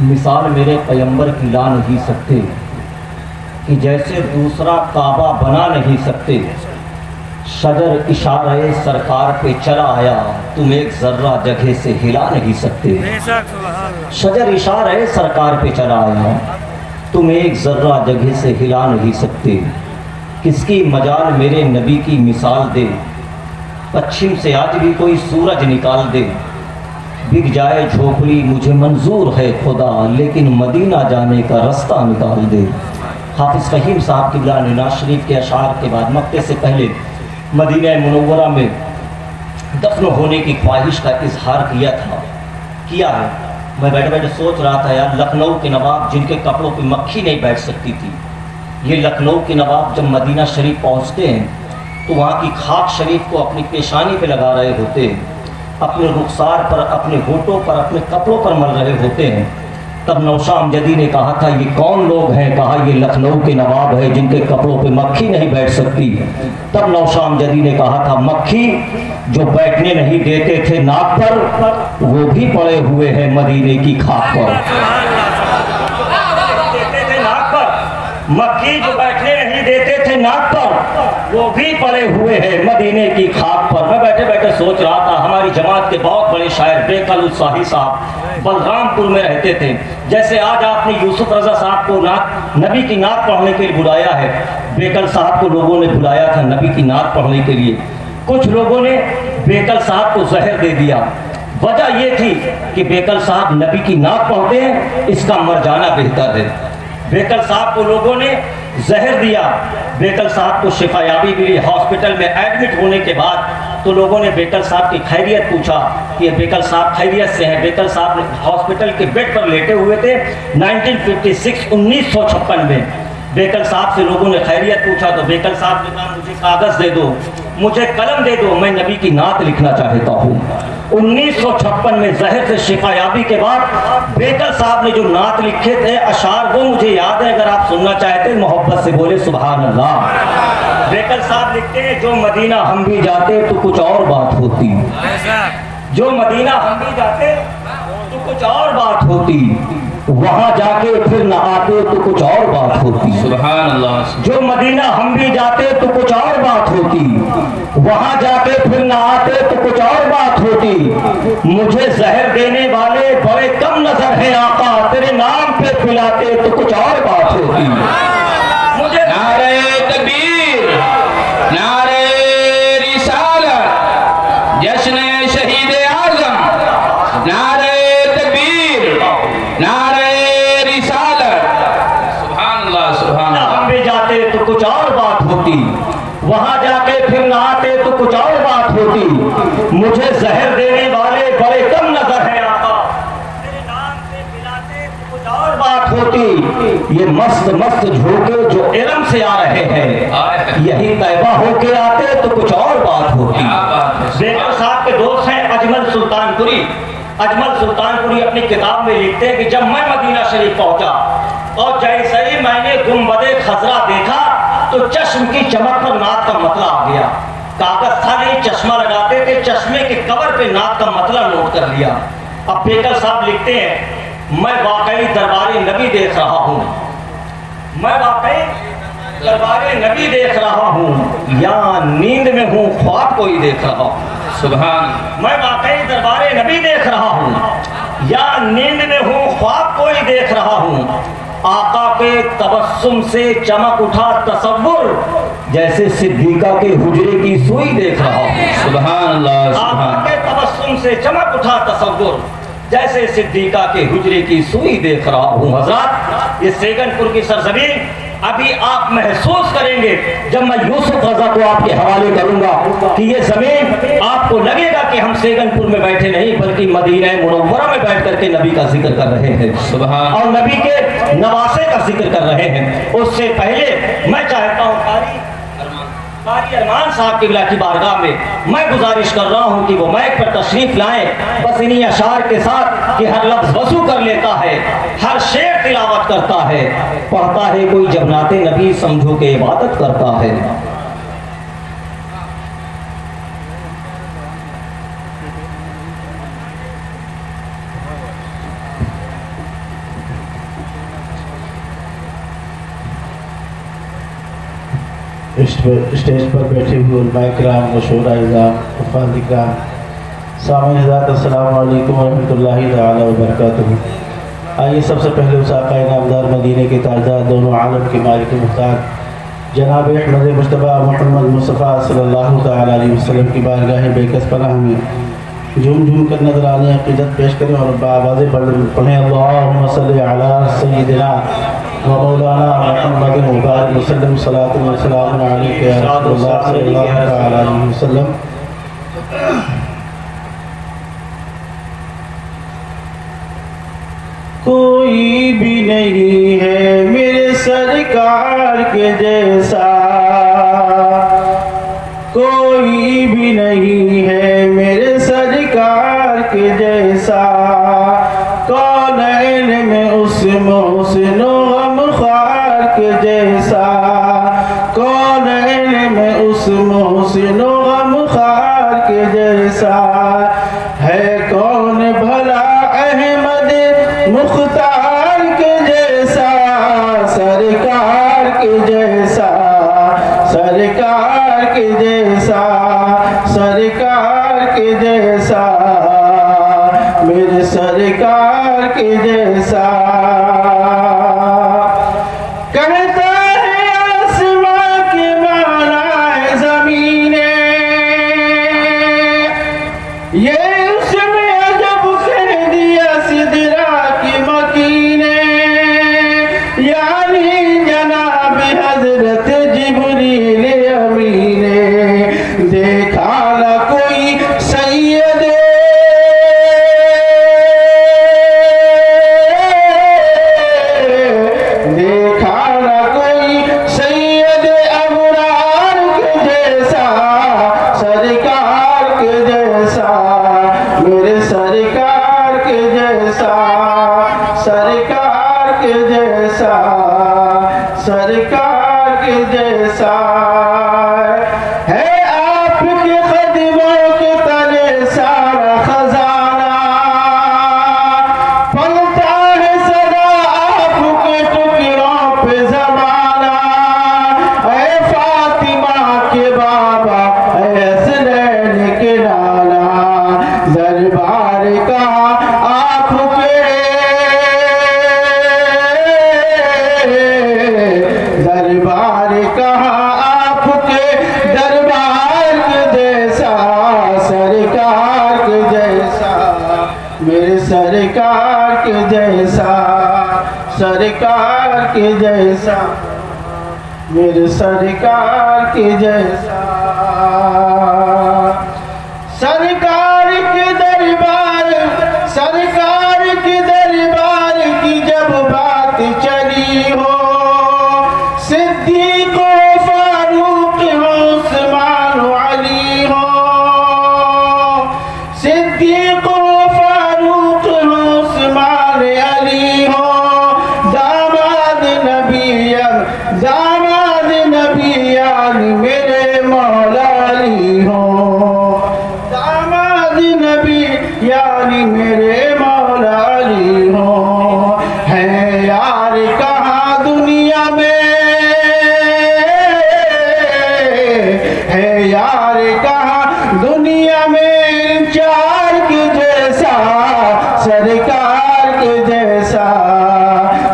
मिसाल मेरे पैगंबर की ला नहीं सकते कि जैसे दूसरा काबा बना नहीं सकते। शजर इशारे सरकार पे चला आया, तुम एक ज़र्रा जगह से हिला नहीं सकते। शजर इशारे सरकार पे चला आया, तुम एक ज़र्रा जगह से हिला नहीं सकते। किसकी मजाल मेरे नबी की मिसाल दे, पश्चिम से आज भी कोई सूरज निकाल दे। बिक जाए झोपड़ी मुझे मंजूर है खुदा, लेकिन मदीना जाने का रास्ता निकाल दे। हाफिज़ फ़हीम साहब क़िबला ने नवाज़ शरीफ के अशार के बाद मक्के से पहले मदीना मुनव्वरा में दफन होने की ख्वाहिश का इजहार किया है। मैं बैठे बैठे सोच रहा था यार, लखनऊ के नवाब जिनके कपड़ों पे मक्खी नहीं बैठ सकती थी, ये लखनऊ के नवाब जब मदीना शरीफ पहुँचते हैं तो वहाँ की खाक शरीफ को अपनी पेशानी पे लगा रहे होते हैं, अपने रुखसार पर, अपने होठों पर, अपने कपड़ों पर मल रहे होते हैं। तब नौशाह अमजदी ने कहा था ये कौन लोग हैं? कहा ये लखनऊ के नवाब है जिनके कपड़ों पे मक्खी नहीं बैठ सकती। तब नौशाह अमजदी ने कहा था मक्खी जो बैठने नहीं देते थे नाक पर, वो भी पड़े हुए हैं मदीने की खाक पर। मक्खी जो बैठने नहीं देते थे नाक पर, वो भी पड़े हुए हैं मदीने की खाक पर। मैं बैठे बैठे सोच रहा था, हमारी जमात के बहुत बड़े शायर बेकल उत्साही साहब बलरामपुर में रहते थे। जैसे आज आपने यूसुफ रजा साहब को नबी की नात पढ़ने के लिए बुलाया है, बेकल साहब को लोगों ने बुलाया था नबी की नात पढ़ने के लिए। कुछ लोगों ने बेकल साहब को जहर दे दिया। वजह यह थी कि बेकल साहब नबी की नात पढ़ते हैं, इसका मर जाना बेहतर है। बेकल साहब को लोगों ने जहर दिया। बेकल साहब को शिफायाबी मिली। हॉस्पिटल में एडमिट होने के बाद तो लोगों ने बेकल साहब की खैरियत पूछा कि बेकल साहब खैरियत से हैं। बेकल साहब हॉस्पिटल के बेड पर लेटे हुए थे 1956 में। बेकल साहब से लोगों ने खैरियत पूछा तो बेकल साहब ने कहा मुझे कागज़ दे दो, मुझे कलम दे दो, मैं नबी की नात लिखना चाहता हूँ। 1956 में जहर से शिफायाबी के बाद बेकल साहब ने जो नात लिखे थे अशार, वो मुझे याद है। अगर आप सुनना चाहते हैं मोहब्बत से बोले सुभान अल्लाह। बेकल साहब लिखते हैं जो मदीना हम भी जाते तो कुछ और बात होती, जो मदीना हम भी जाते तो कुछ और बात होती, वहां जाके फिर न आते तो कुछ और बात होती। सुभान अल्लाह। जो मदीना हम भी जाते तो कुछ और बात होती, वहां जाके फिर न आते तो कुछ और बात होती। मुझे जहर देने वाले बड़े कम नजर हैं आका, तेरे नाम पे पिलाते तो कुछ और बात होती। मुझे नारे तकबीर, नारे रिसालत, जश्न शहीद आज़म, नारे तकबीर, नारे रिसालत। सुभान अल्लाह, सुभान अल्लाह। हम भी जाते तो कुछ और बात होती, वहां जाके फिर न आते तो कुछ और बात होती। मुझे जहर देने वाले बड़े कम नजर हैं आका, तेरे नाम से पिलाते तो कुछ और बात होती। ये मस्त मस्त झोंके जो इरम से आ रहे हैं, यही तैबा होके आते तो कुछ और बात होती। बेकल साहब के दोस्त हैं अजमल सुल्तानपुरी। अजमल सुल्तानपुरी अपनी किताब में लिखते हैं कि जब मैं मदीना शरीफ पहुंचा और जैसे ही मैंने गुंबदे खजरा देखा तो चश्म की चमक पर नाक का मतला आ गया। कागज था नहीं, चश्मा लगाते थे, चश्मे के कवर पे नाक का मतला नोट कर लिया। अब बेकल साहब लिखते हैं मैं वाकई दरबारे नबी देख रहा हूँ, मैं वाकई दरबारे नबी देख रहा हूँ, या नींद में हूँ ख्वाब कोई देख रहा हूँ। सुभान। मैं वाकई दरबारे नबी देख रहा हूँ, या नींद में हूँ ख्वाब कोई देख रहा हूँ। आका के तबस्सुम से चमक उठा तसव्वुर, जैसे सिद्दीका के हुजरे की सुई देख रहा हूँ। सुभान अल्लाह। आका के तबस्सुम से चमक उठा तसव्वुर, जैसे सिद्दीका के हुजरे की सुई देख रहा हूँ। हज़रात, ये सेगनपुर की सरजमीन अभी आप महसूस करेंगे जब मैं यूसुफ रजा को आपके हवाले करूंगा कि ये जमीन आपको लगेगा कि हम सेगनपुर में बैठे नहीं बल्कि मदीना मुनव्वरा में बैठ करके नबी का जिक्र कर रहे हैं। सुभान। और नबी के नवासे का जिक्र कर रहे हैं। उससे पहले मैं चाहता हूँ कारी अरमान साहब क़िबला की बारगाह में मैं गुजारिश कर रहा हूँ कि वो माइक पर तशरीफ लाएं, बस इन्हीं अशार के साथ कि हर लफ्ज़ वज़ू कर लेता है, हर शेर तिलावत करता है, पढ़ता है कोई जब नाते नबी समझो के इबादत करता है। स्टेज पर बैठे हुए उलमाए किराम व शोरा इज़ाम अफ़ाज़ इकराम सामईन हज़रात अस्सलामु अलैकुम वरहमतुल्लाहि तआला व बरकातुहू। आइए सबसे पहले उस आक़ा नामदार मदीने के ताजदार दोनों आलम के मालिक मुख्तार जनाब अहमद मुस्तफ़ा मोहम्मद मुस्तफ़ा सल्लल्लाहु तआला अलैहि वसल्लम की बारगाह बेकस पनाह में झूम झूम कर नजर आने अक़ीदत पेश करें और बावाज़ पढ़ें अल्लाहुम्मा सल्लि अला सय्यिदिना व मौलाना मुहम्मद व बारिक वसल्लम सलातु व सलामुन अलैका या रसूलल्लाह सल्लल्लाहु तआला अलैहि वसल्लम। कोई भी नहीं है मेरे सरकार के जैसा, कोई भी नहीं है मेरे सरकार के जैसा, कौनैन में उस मोहसिन गमख्वार के जैसा, कौनैन में उस मोहसिन गमख्वार के जैसा, है कौन भला अहमद मुख्तार के जैसा, सरकार के जैसा, सरकार के जैसा, सरकार के जैसा, मेरे सरकार के जैसा। कहता है आसमां के माना है ज़मीने, ये उसमें अजब कह दिया सिदरा की मकीने, यानी जनाब हजरत जिब्रील अमीने, देखा न कोई सैयद देखा न कोई सैयद अबरार के जैसा, सरकार के जैसा, मेरे सरकार के जैसा, सरकार के जैसा, सरकार के जैसा, है आपके कदमों के तले सारा खजाना, पलता है सदा आपके टुकड़ों पे ज़माना, ऐ फातिमा के बाबा, ऐ हसनैन के नाना, दरबार का आपके, दरबार कहाँ आपके दरबार के जैसा, सरकार के जैसा, मेरे सरकार के जैसा, सरकार के जैसा, मेरे सरकार के जैसा। सरकार के दरबार, सरकार के दरबार की जब बात चली हो, सिद्दीक़ फारूक हो उस्मान अली हो, सिद्दीक़ फारूक हो उस्मान अली हो, दामाद नबी यानी मेरे मौला अली हो, दामाद नबी यानी मेरे मौला अली हो, है यार कहाँ दुनिया में, है यार कहाँ दुनिया में चार के जैसा, सरकार के जैसा,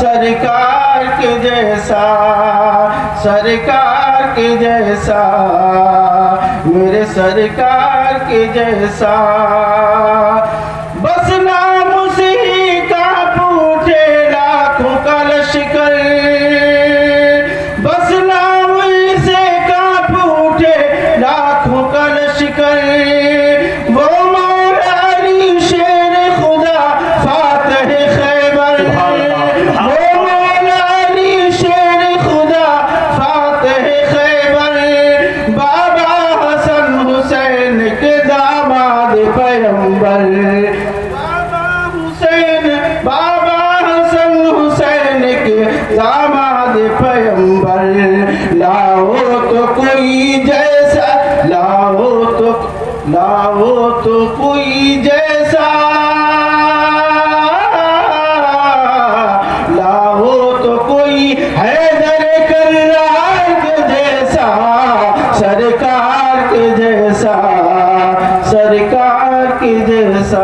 सरकार के जैसा, सरकार के जैसा, मेरे सरकार के जैसा। बस नाम से ही कांप उठे लाखों का लश्कर, बस नाम से कांप उठे लाखों का लश्कर, वो मौला अली शेर खुदा फातह खैबर, वो मौला अली शेर खुदा फातह खैबर, बाबा हसन हुसैन के दामाद पैगंबर, सरकार की जैसा